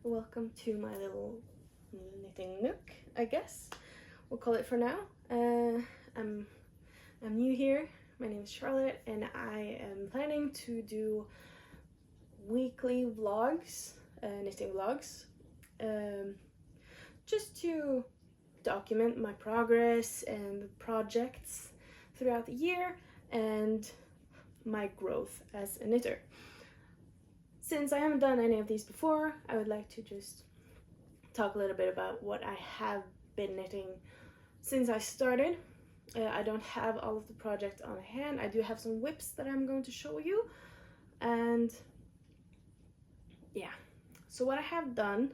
welcome to my little knitting nook, I guess we'll call it for now. I'm new here. My name is Charlotte, and I am planning to do weekly vlogs, knitting vlogs, just to document my progress and projects throughout the year and my growth as a knitter. Since I haven't done any of these before, I would like to just talk a little bit about what I have been knitting since I started. I don't have all of the projects on hand. I do have some whips that I'm going to show you, and yeah, so what I have done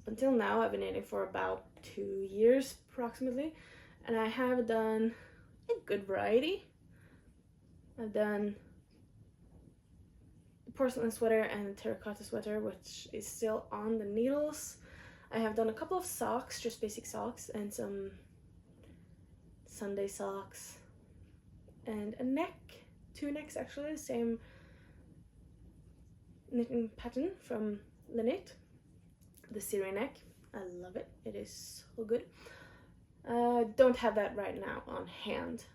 until now, I've been knitting for about 2 years approximately, and I have done a good variety. I've done the porcelain sweater and the terracotta sweater, which is still on the needles. I have done a couple of socks, just basic socks, and some Sunday socks, and a neck, 2 necks actually, the same knitting pattern from Lynette, the Syrian neck. I love it, it is so good. Don't have that right now on hand.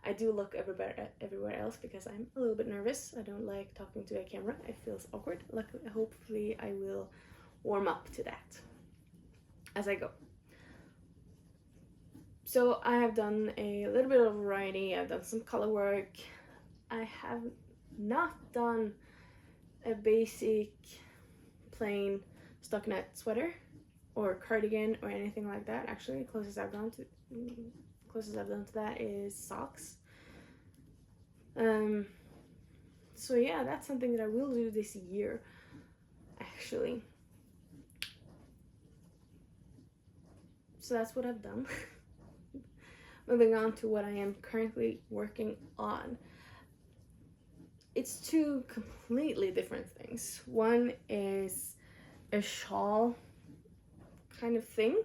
I do look everywhere else because I'm a little bit nervous. I don't like talking to a camera, it feels awkward. Hopefully I will warm up to that as I go. So I have done a little bit of variety. I've done some color work. I have not done a basic plain stockinette sweater or cardigan or anything like that. Actually, closest I've done to that is socks. So yeah, that's something that I will do this year actually. So that's what I've done. Moving on to what I am currently working on. It's 2 completely different things. One is a shawl kind of thing.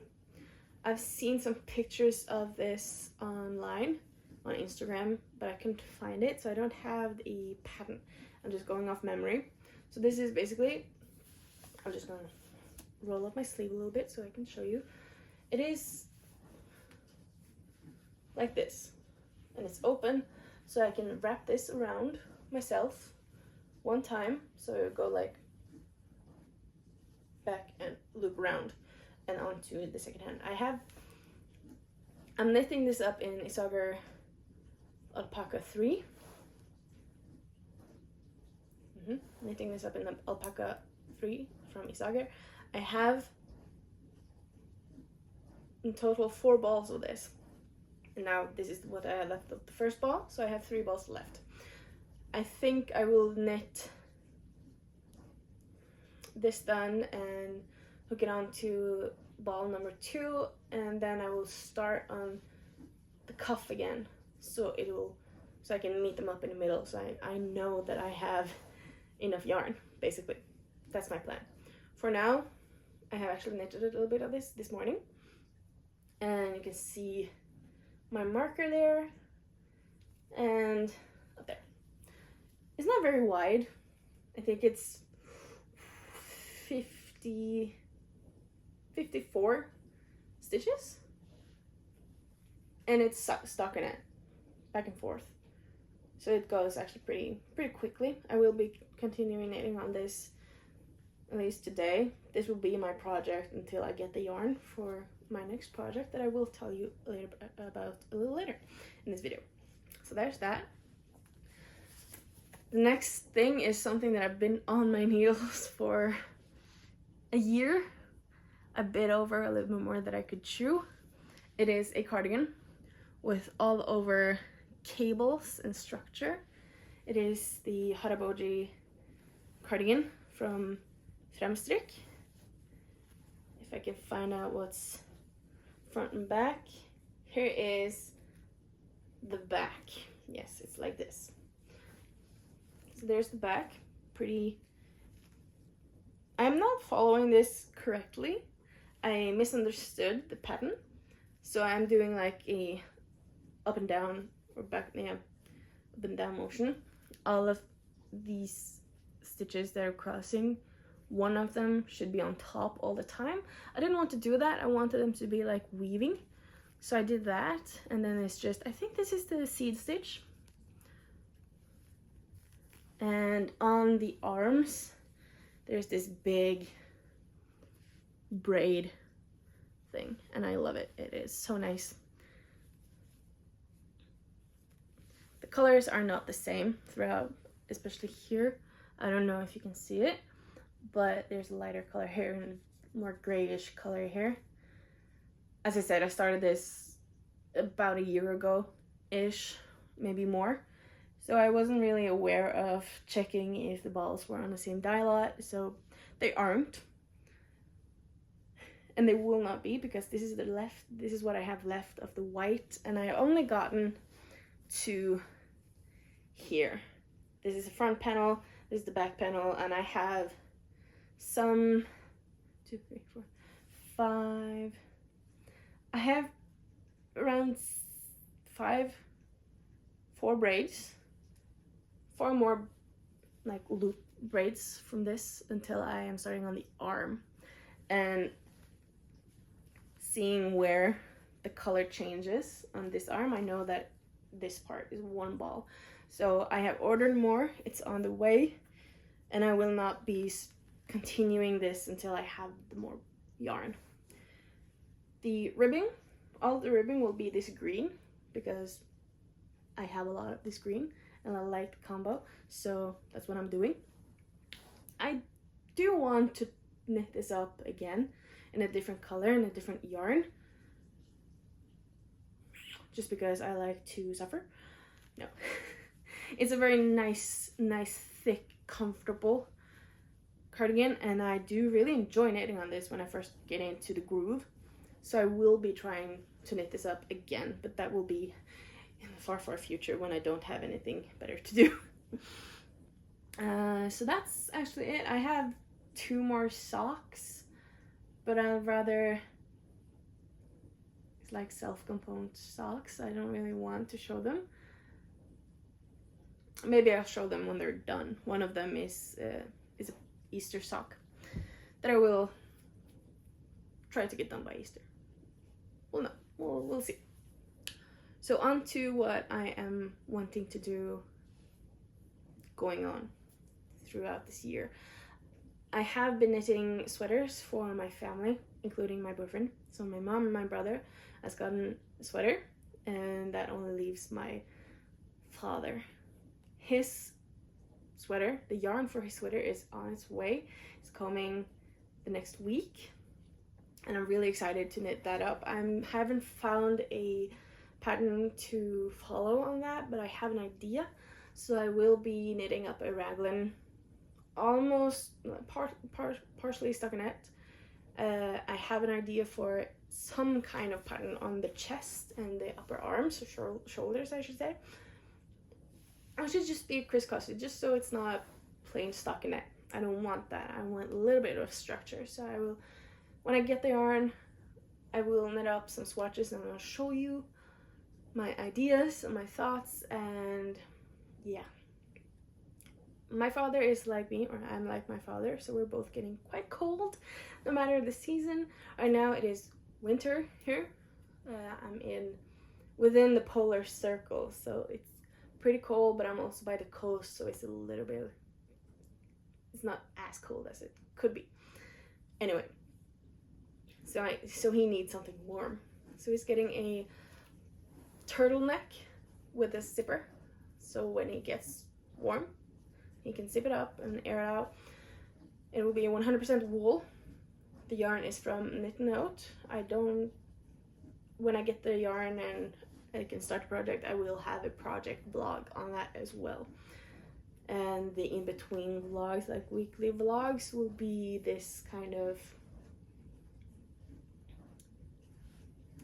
I've seen some pictures of this online on Instagram, but I couldn't find it, so I don't have the pattern. I'm just going off memory. So this is basically, I'm just gonna roll up my sleeve a little bit so I can show you. It is like this, and it's open, so I can wrap this around myself one time, so it'll go like back and loop around and onto the second hand. I'm knitting this up in Isager Alpaca 3. Knitting this up in the Alpaca 3 from Isager. I have in total 4 balls of this. And now this is what I left of the first ball, so I have 3 balls left. I think I will knit this done and hook it on to ball number 2, and then I will start on the cuff again, so I can meet them up in the middle, so I know that I have enough yarn. Basically, that's my plan. For now, I have actually knitted a little bit of this morning, and you can see my marker there and up there. It's not very wide. I think it's 54 stitches, and it's stockinette back and forth, so it goes actually pretty quickly. I will be continuing knitting on this at least today. This will be my project until I get the yarn for my next project that I will tell you about a little later in this video. So there's that. The next thing is something that I've been on my needles for a year, a bit over, a little bit more that I could chew. It is a cardigan with all over cables and structure. It is the Haraboji cardigan from Fremstrik. If I can find out what's front and back. Here is the back. Yes, it's like this. So there's the back. Pretty. I'm not following this correctly. I misunderstood the pattern, so I'm doing like a up and down or back, yeah, up and down motion. All of these stitches that are crossing one of them should be on top all the time. I didn't want to do that. I wanted them to be like weaving. So I did that, and then it's just, I think this is the seed stitch. And on the arms, there's this big braid thing, and I love it. It is so nice. The colors are not the same throughout, especially here. I don't know if you can see it, but there's a lighter color here and a more grayish color here. As I said, I started this about a year ago-ish, maybe more. So I wasn't really aware of checking if the balls were on the same dye lot, so they aren't. And they will not be, because this is what I have left of the white, and I only gotten to here. This is the front panel, this is the back panel, and I have some 2, 3, 4, 5. I have around 4 braids, 4 more like loop braids from this until I am starting on the arm, and seeing where the color changes on this arm. I know that this part is 1 ball, so I have ordered more. It's on the way, and I will not be continuing this until I have the more yarn. The ribbing, all the ribbing will be this green, because I have a lot of this green and I like the combo, so that's what I'm doing. I do want to knit this up again in a different color and a different yarn, just because I like to suffer. No. It's a very nice, thick, comfortable cardigan, and I do really enjoy knitting on this when I first get into the groove. So I will be trying to knit this up again, but that will be in the far future when I don't have anything better to do. So that's actually it. I have 2 more socks, but I'd rather, it's like self-component socks. I don't really want to show them. Maybe I'll show them when they're done. One of them is a Easter sock that I will try to get done by Easter. Well, no, we'll see. So on to what I am wanting to do going on throughout this year. I have been knitting sweaters for my family, including my boyfriend. So my mom and my brother has gotten a sweater, and that only leaves my father. His sweater, the yarn for his sweater is on its way. It's coming the next week, and I'm really excited to knit that up. I haven't found a pattern to follow on that, but I have an idea. So I will be knitting up a raglan, almost partially stockinette. I have an idea for some kind of pattern on the chest and the upper arms, or shoulders I should say. I should just be crisscrossed, just so it's not plain stockinette. I don't want that. I want a little bit of structure. So I will, when I get the yarn, I will knit up some swatches and I'll show you my ideas and my thoughts. And yeah, my father is like me, or I'm like my father, so we're both getting quite cold no matter the season. Right now it is winter here. I'm within the polar circle, so it's pretty cold, but I'm also by the coast, so it's a little bit, it's not as cold as it could be. Anyway, so he needs something warm, so he's getting a turtleneck with a zipper, so when he gets warm he can zip it up and air it out. It will be 100% wool. The yarn is from Knit Note. When I get the yarn and I can start the project, I will have a project blog on that as well. And the in-between vlogs, like weekly vlogs, will be this kind of,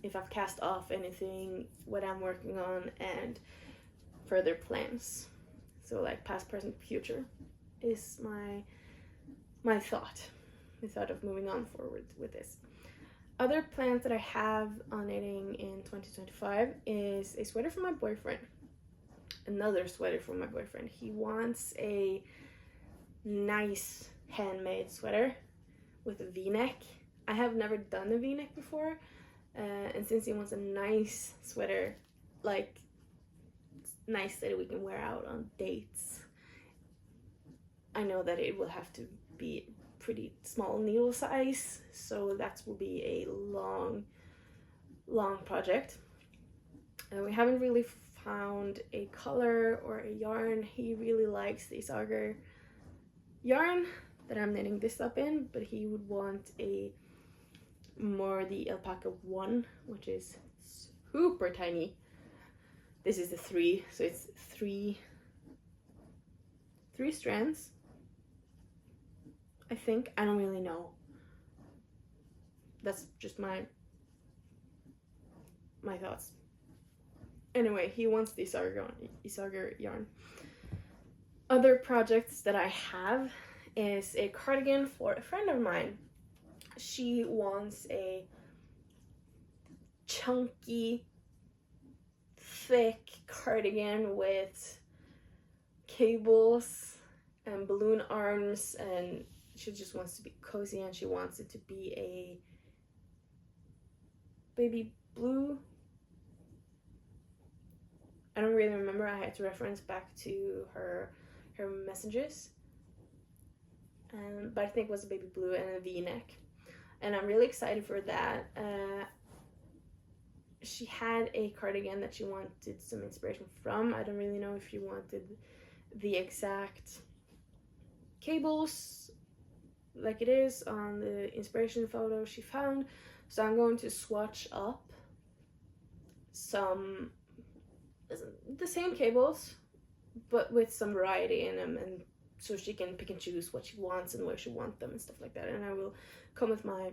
if I've cast off anything, what I'm working on, and further plans. So like past, present, future is my thought. The thought of moving on forward with this. Other plans that I have on knitting in 2025 is a sweater for my boyfriend. Another sweater for my boyfriend. He wants a nice handmade sweater with a v-neck. I have never done a v-neck before, and since he wants a nice sweater, like nice that we can wear out on dates, I know that it will have to be pretty small needle size, so that will be a long project. And we haven't really found a color or a yarn. He really likes the Isager yarn that I'm knitting this up in, but he would want a more the alpaca 1, which is super tiny. This is the 3, so it's three strands, I think. I don't really know. That's just my thoughts. Anyway, he wants the Isager yarn. Other projects that I have is a cardigan for a friend of mine. She wants a chunky, thick cardigan with cables and balloon arms, and she just wants to be cozy, and she wants it to be a baby blue. I don't really remember. I had to reference back to her messages, but I think it was a baby blue and a v-neck, and I'm really excited for that. She had a cardigan that she wanted some inspiration from. I don't really know if she wanted the exact cables like it is on the inspiration photo she found, so I'm going to swatch up the same cables but with some variety in them, and so she can pick and choose what she wants and where she wants them and stuff like that. And I will come with my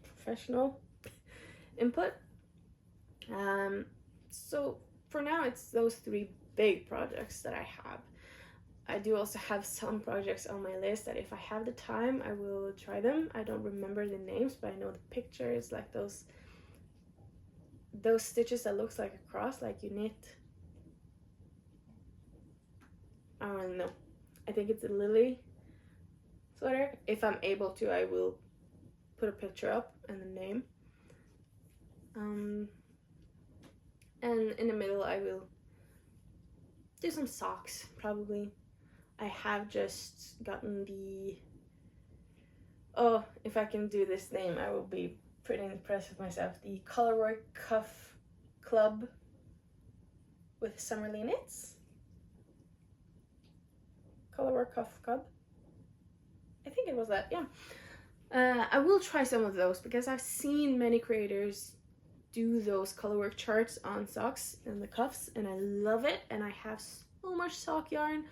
professional input. So for now it's those 3 big projects that I have. I do also have some projects on my list that if I have the time I will try them. I don't remember the names, but I know the pictures, like those stitches that looks like a cross, like you knit. I don't really know. I think it's a lily sweater. If I'm able to, I will put a picture up and the name. And in the middle I will do some socks, probably. I have just gotten the, oh, if I can do this name I will be pretty impressed with myself, the Colorwork Cuff Club with Summerly Knits. Colorwork Cuff Club, I think it was that, yeah. I will try some of those because I've seen many creators do those colorwork charts on socks and the cuffs, and I love it. And I have so much sock yarn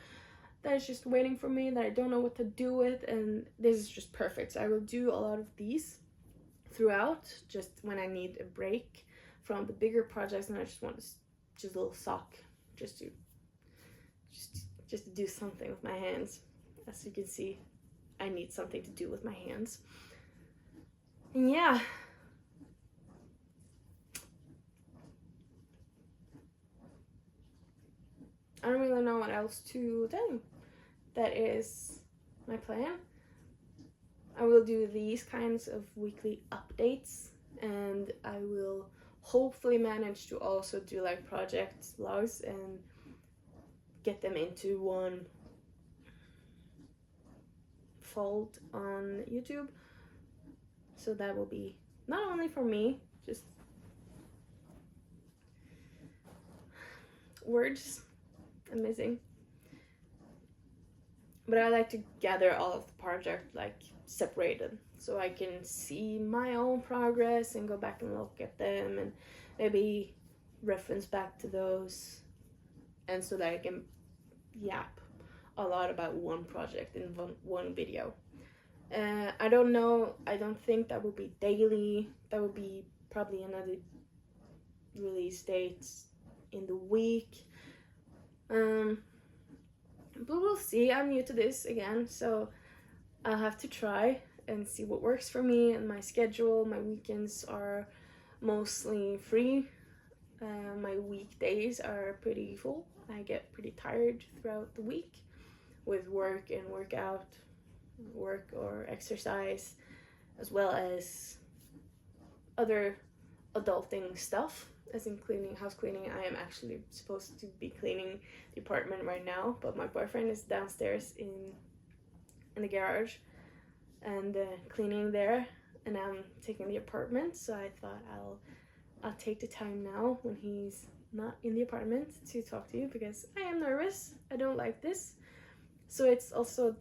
that is just waiting for me that I don't know what to do with, and this is just perfect. So I will do a lot of these throughout, just when I need a break from the bigger projects and I just want just a little sock just to do something with my hands. As you can see, I need something to do with my hands. And yeah, I don't really know what else to tell you. That is my plan. I will do these kinds of weekly updates, and I will hopefully manage to also do like project vlogs and get them into one fold on YouTube. So that will be not only for me, just words, amazing, but I like to gather all of the project like separated so I can see my own progress and go back and look at them and maybe reference back to those, and so that I can yap a lot about one project in one video. I don't know, I don't think that will be daily. That will be probably another release date in the week. But we'll see. I'm new to this again, so I'll have to try and see what works for me and my schedule. My weekends are mostly free. My weekdays are pretty full. I get pretty tired throughout the week with work and work or exercise, as well as other adulting stuff, as in house cleaning. I am actually supposed to be cleaning the apartment right now, but my boyfriend is downstairs in the garage and cleaning there, and I'm taking the apartment. So I thought I'll take the time now when he's not in the apartment to talk to you, because I am nervous. I don't like this. So it's also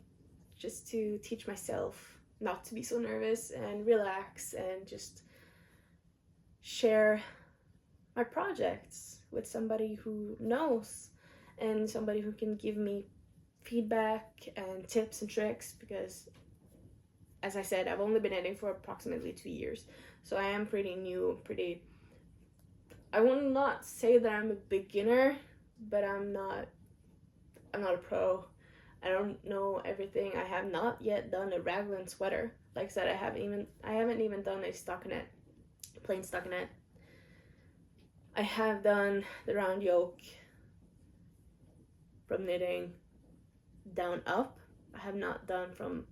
just to teach myself not to be so nervous and relax and just share my projects with somebody who knows and somebody who can give me feedback and tips and tricks, because as I said, I've only been knitting for approximately 2 years, so I am pretty new, I will not say that I'm a beginner, but I'm not a pro. I don't know everything. I have not yet done a raglan sweater. Like I said, I haven't even done a stockinette, plain stockinette. I have done the round yoke from knitting down up. I have not done from,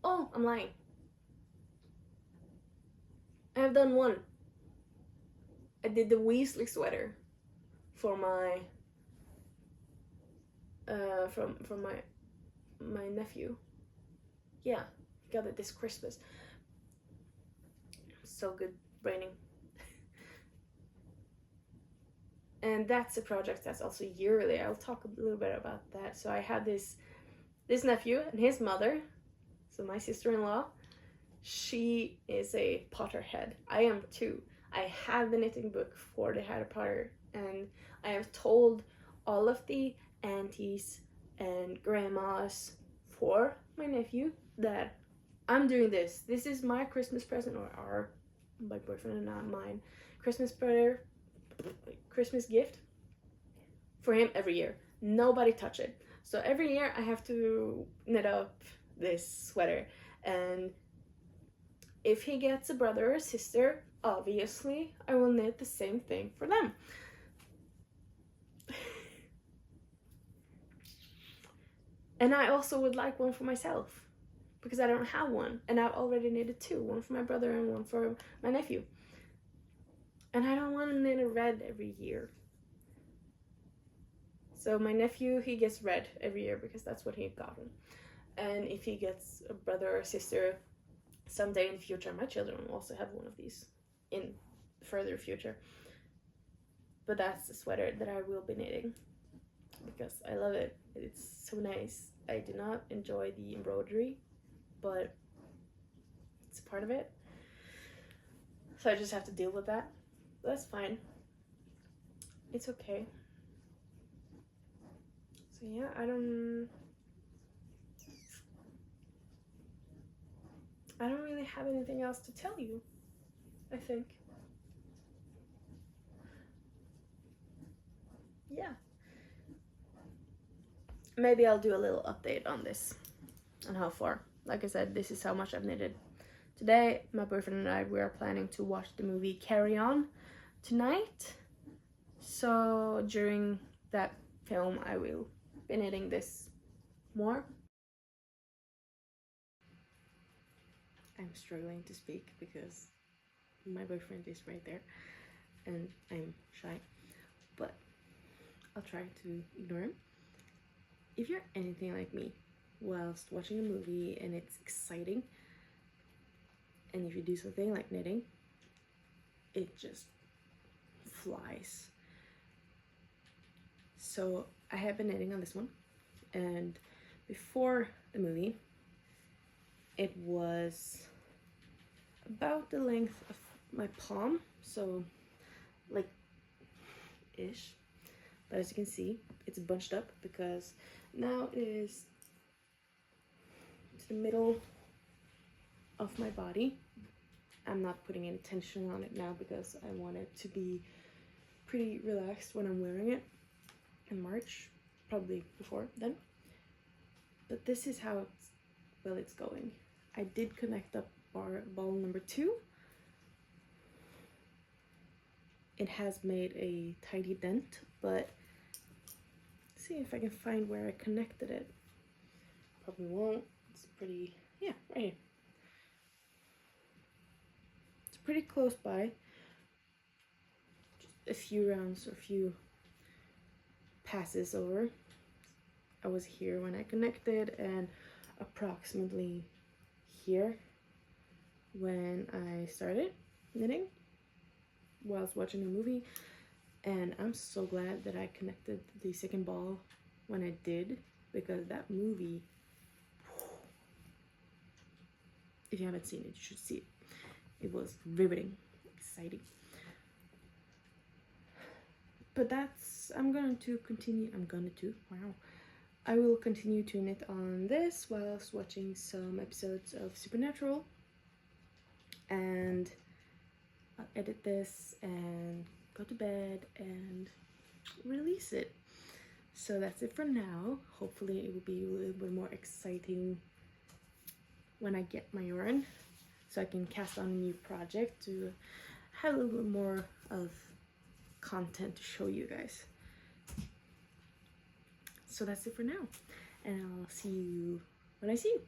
oh, I'm lying. I have done one. I did the Weasley sweater for my from my nephew. Yeah, got it this Christmas. So good braining. And that's a project that's also yearly. I'll talk a little bit about that. So I had this nephew and his mother, so my sister-in-law. She is a Potterhead. I am too. I have the knitting book for the Harry Potter, and I have told all of the aunties and grandmas for my nephew that I'm doing this. This is my Christmas present, or my boyfriend and not mine, Christmas gift for him every year. Nobody touch it. So every year I have to knit up this sweater, and if he gets a brother or sister, obviously I will knit the same thing for them. And I also would like one for myself, because I don't have one, and I've already knitted two, one for my brother and one for my nephew. And I don't want to knit a red every year. So my nephew, he gets red every year because that's what he got him. And if he gets a brother or sister someday in the future, my children will also have one of these in the further future. But that's the sweater that I will be knitting because I love it. It's so nice. I do not enjoy the embroidery, but it's part of it. So I just have to deal with that. That's fine. It's okay. So yeah, I don't really have anything else to tell you, I think. Yeah. Maybe I'll do a little update on this, on how far. Like I said, this is how much I've knitted. Today, my boyfriend and I, we are planning to watch the movie Carry On tonight. So during that film, I will be knitting this more. I'm struggling to speak because my boyfriend is right there and I'm shy, but I'll try to ignore him. If you're anything like me, whilst watching a movie and it's exciting, and if you do something like knitting, it just flies. So I have been knitting on this one, and before the movie, it was about the length of my palm, so like ish. But as you can see, it's bunched up because now it is to the middle of my body. I'm not putting any tension on it now because I want it to be pretty relaxed when I'm wearing it in March, probably before then. But this is how it's going. I did connect up ball number 2. It has made a tiny dent, but see if I can find where I connected it. probably won't. It's pretty, yeah, right here. It's pretty close by. Just a few rounds or a few passes over. I was here when I connected, and approximately here when I started knitting whilst watching a movie. And I'm so glad that I connected the second ball when I did, because that movie, if you haven't seen it, you should see it. It was riveting, exciting. But that's, I'm going to continue, wow. I will continue to knit on this whilst watching some episodes of Supernatural, and I'll edit this and go to bed and release it. So that's it for now. Hopefully it will be a little bit more exciting when I get my yarn, so I can cast on a new project to have a little bit more of content to show you guys. So that's it for now, and I'll see you when I see you.